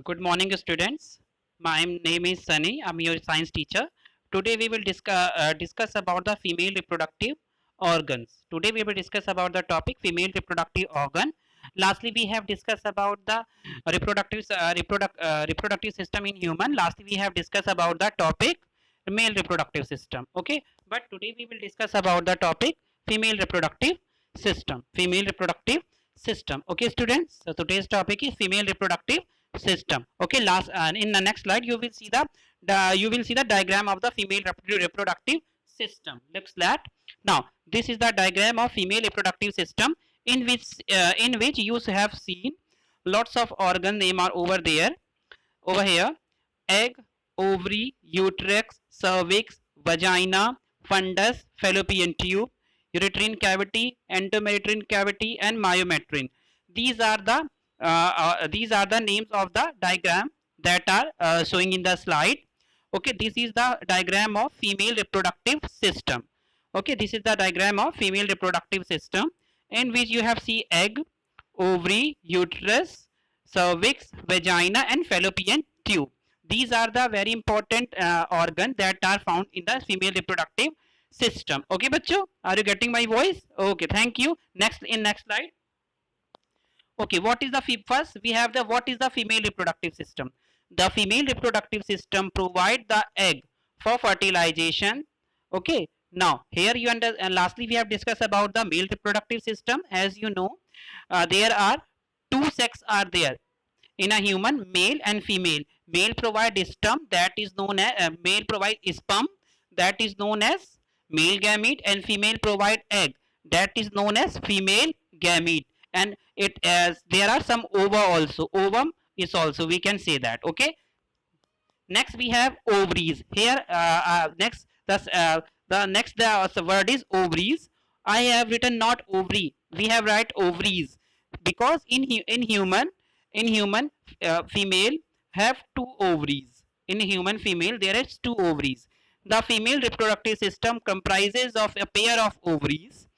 Good morning, students. My name is Sunny. I'm your science teacher. Today we will discuss about the female reproductive organs. Today we will discuss about the topic female reproductive organ. Lastly, we have discussed about the reproductive system in human. Lastly, we have discussed about the topic male reproductive system. Okay, but today we will discuss about the topic female reproductive system. Female reproductive system. Okay, students. So today's topic is female reproductive system. Okay, last and in the next slide you will see the diagram of the female reproductive system. Looks that now this is the diagram of female reproductive system in which you have seen lots of organ name are over there, over here: egg, ovary, uterus, cervix, vagina, fundus, fallopian tube, uterine cavity, endometrial cavity, and myometrium. These are the names of the diagram that are showing in the slide. Okay, this is the diagram of female reproductive system. Okay, this is the diagram of female reproductive system in which you have see egg, ovary, uterus, cervix, vagina, and fallopian tube. These are the very important organ that are found in the female reproductive system. Okay, bachcho, are you getting my voice? Okay, thank you. Next slide. Okay, what is the first we have the what is the female reproductive system? The female reproductive system provide the egg for fertilization. Okay, now here you under and lastly we have discussed about the male reproductive system. As you know, there are two sex are there in a human, male and female. Male provide sperm, that is known as male provide sperm, that is known as male gamete, and female provide egg, that is known as female gamete. And it as there are some ova also, ovum is also, we can say that. Okay, next we have ovaries here. Next the next the word is ovaries. I have written not ovary, we have write ovaries, because in human female have two ovaries. In human female there is two ovaries. The female reproductive system comprises of a pair of ovaries.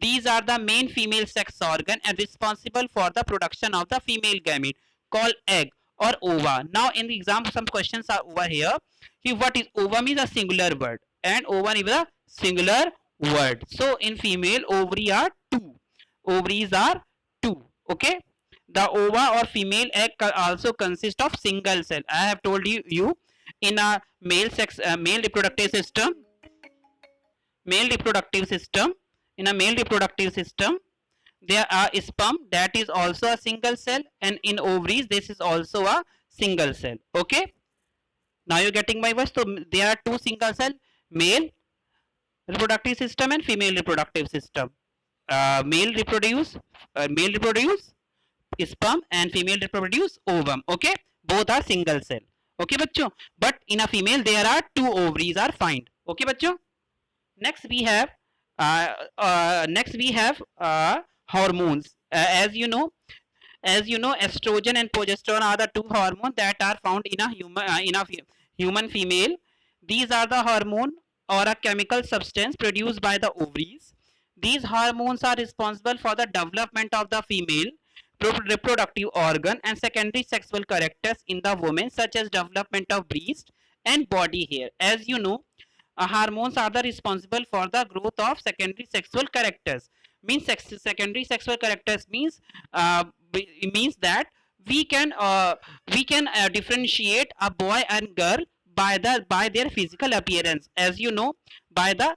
These are the main female sex organ and responsible for the production of the female gamete called egg or ova. Now in the example some questions are over here. What is ovum is a singular word and ovum is a singular word. So in female ovary are two. Ovaries are two. Okay. The ova or female egg also consist of single cell. I have told you in a male reproductive system, in a male reproductive system there are sperm, that is also a single cell, and in ovaries this is also a single cell. Okay, now you're getting my voice. So there are two single cell, male reproductive system and female reproductive system. Male reproduce sperm and female reproduce ovum. Okay, both are single cell. Okay bachcho, but in a female there are two ovaries are found. Okay bachcho, next we have hormones. As you know, estrogen and progesterone are the two hormones that are found in a human female. These are the hormone or a chemical substance produced by the ovaries. These hormones are responsible for the development of the female reproductive organ and secondary sexual characters in the woman, such as development of breast and body hair. As you know, hormones are the responsible for the growth of secondary sexual characters. Secondary sexual characters means that we can differentiate a boy and girl by their physical appearance. As you know, by the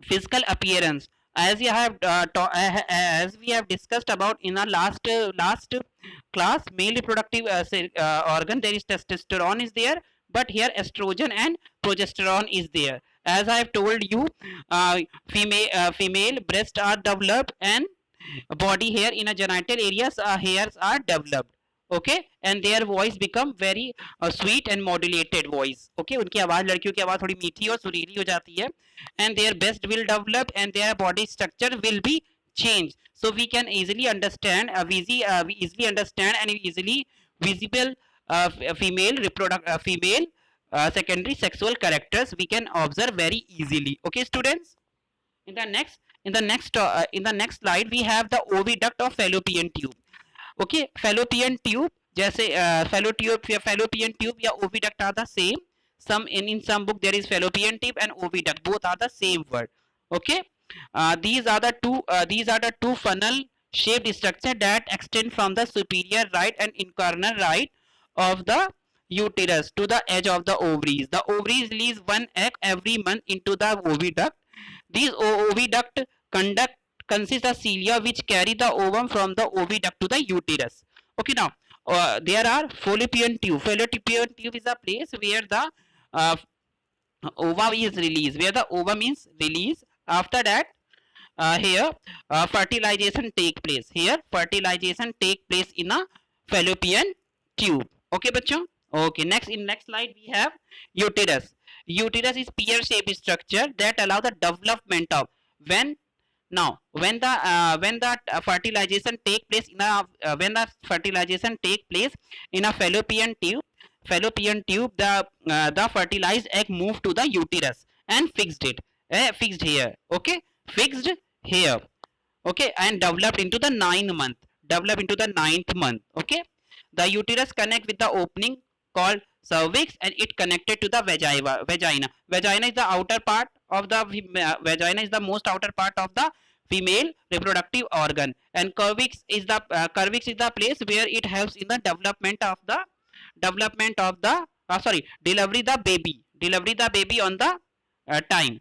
physical appearance, as we have discussed about in our last class, male reproductive organ, there is testosterone is there, but here estrogen and progesterone is there. As I have told you, female breasts are developed and body hair in a genital areas hairs are developed. Okay, and their voice become very sweet and modulated voice. Okay, उनकी आवाज, लड़कियों की आवाज थोड़ी मीठी और सुरीली हो जाती है, and their breast will develop and their body structure will be changed. So we can easily understand, we easily understand and easily visible female secondary sexual characters we can observe very easily. Okay students, in the next slide we have the oviduct of fallopian tube. Okay, fallopian tube जैसे fallopian tube या oviduct are the same. Some in some book there is fallopian tube and oviduct, both are the same word. Okay, these are the two funnel shaped structure that extend from the superior right and internal right of the uterus to the edge of the ovaries. The ovaries release one egg every month into the oviduct. These oviduct conduct consist of cilia which carry the ovum from the oviduct to the uterus. Okay, now there are fallopian tube. Fallopian tube is a place where the uh, ova is released, where the ovum is released. After that, here fertilization take place. Here fertilization take place in a fallopian tube. Okay, bachcho. Okay, next in next slide we have uterus. Uterus is pear-shaped structure that allow the development of when when the fertilization take place in a fallopian tube, the fertilized egg move to the uterus and fixed here. Okay, fixed here. Okay, and developed into the ninth month. Okay, the uterus connect with the opening called cervix, and it connected to the vagina is the outer part of the vagina is the most outer part of the female reproductive organ, and cervix is the place where it helps in the development of the delivery the baby on the time.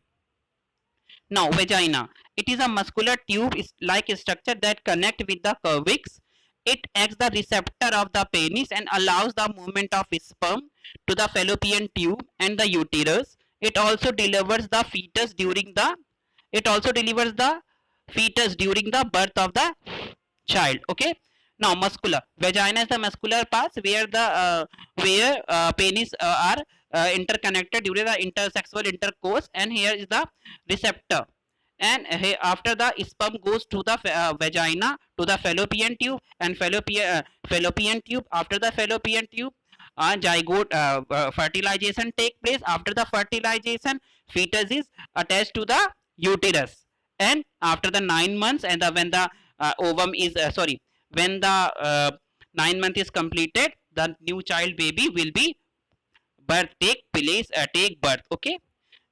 Now vagina, it is a muscular tube like structure that connect with the cervix. It acts the receptor of the penis and allows the movement of sperm to the fallopian tube and the uterus. It also delivers the fetus during the birth of the child. Okay, now muscular, vagina is the muscular parts where the penis are interconnected during the intersexual intercourse, and here is the receptor. And after the sperm goes to the vagina to the fallopian tube, and fallopian tube, after the fallopian tube zygote fertilization take place. After the fertilization, fetus is attached to the uterus, and after the 9 months and when the ovum is when the 9 month is completed, the new child baby will be take birth. Okay,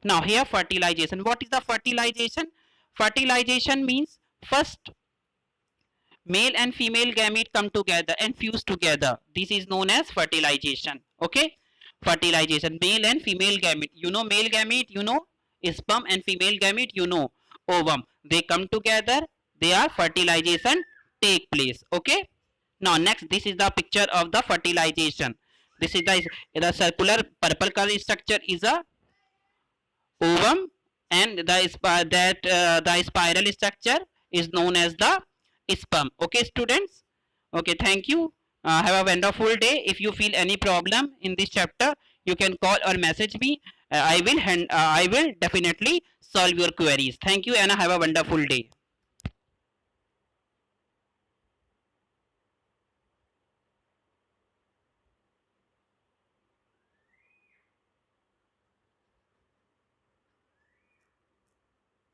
now here fertilization. What is the fertilization? Fertilization means first male and female gamete come together and fuse together. This is known as fertilization. Okay, fertilization, male and female gamete. You know male gamete, you know sperm, and female gamete, you know ovum. They come together, their fertilization take place. Okay, now next, this is the picture of the fertilization. This is the circular purple color structure is a ovum, and the spiral structure is known as the sperm. Okay, students. Okay, thank you. Have a wonderful day. If you feel any problem in this chapter, you can call or message me. I will definitely solve your queries. Thank you and have a wonderful day.